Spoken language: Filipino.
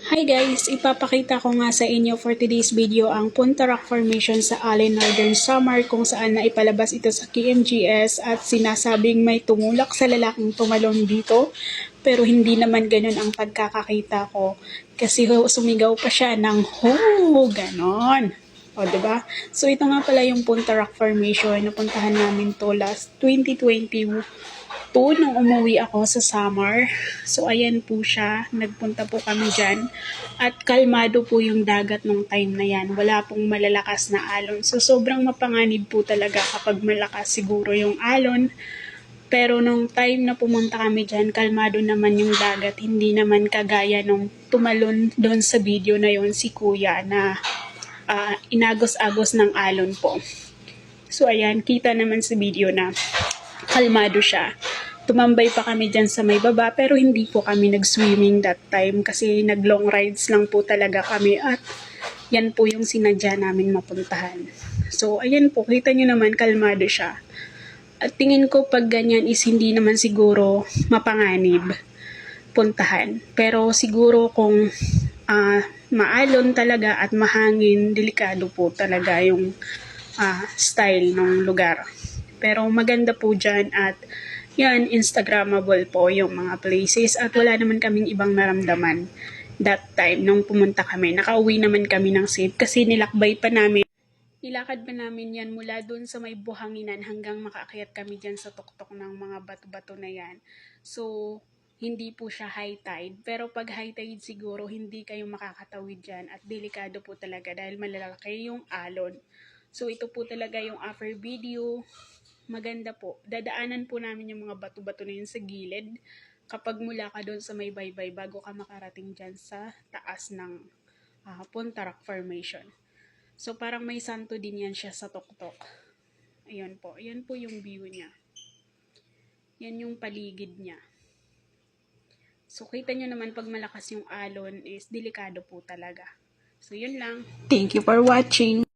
Hi guys! Ipapakita ko nga sa inyo for today's video ang Punta Rock Formation sa Allen Northern Samar kung saan naipalabas ito sa KMGS at sinasabing may tumulak sa lalaking tumalon dito. Pero hindi naman ganun ang pagkakakita ko kasi sumigaw pa siya ng ho! Ganon! O, diba? So, ito nga pala yung Punta Rock Formation. Napuntahan namin to last 2022 nung umuwi ako sa Samar. So, ayan po siya. Nagpunta po kami dyan. At kalmado po yung dagat nung time na yan. Wala pong malalakas na alon. So, sobrang mapanganib po talaga kapag malakas siguro yung alon. Pero nung time na pumunta kami dyan, kalmado naman yung dagat. Hindi naman kagaya nung tumalon doon sa video na yon si Kuya na inagos-agos ng alon po. So ayan, kita naman sa video na kalmado siya. Tumambay pa kami dyan sa may baba pero hindi po kami nag-swimming that time kasi nag-long rides lang po talaga kami at yan po yung sinadya namin mapuntahan. So ayan po, kita nyo naman kalmado siya. At tingin ko pag ganyan is hindi naman siguro mapanganib puntahan. Pero siguro kung maalon talaga at mahangin, delikado po talaga yung style ng lugar. Pero maganda po dyan at yan, Instagrammable po yung mga places at wala naman kaming ibang naramdaman that time nung pumunta kami. Nakauwi naman kami ng safe kasi nilakbay pa namin. Nilakad pa namin yan mula dun sa may buhanginan hanggang makaakyat kami dyan sa tuktok ng mga bato-bato na yan. So, hindi po siya high tide. Pero pag high tide siguro, hindi kayo makakatawid dyan at delikado po talaga dahil malalaki yung alon. So, ito po talaga yung after video. Maganda po. Dadaanan po namin yung mga bato-bato na yun sa gilid kapag mula ka doon sa may baybay bago ka makarating dyan sa taas ng Punta Rock Formation. So, parang may santo din yan siya sa tuktok. Ayun po. Ayan po yung view niya. Yan yung paligid niya. So, kita nyo naman pag malakas yung alon is delikado po talaga. So, yun lang. Thank you for watching.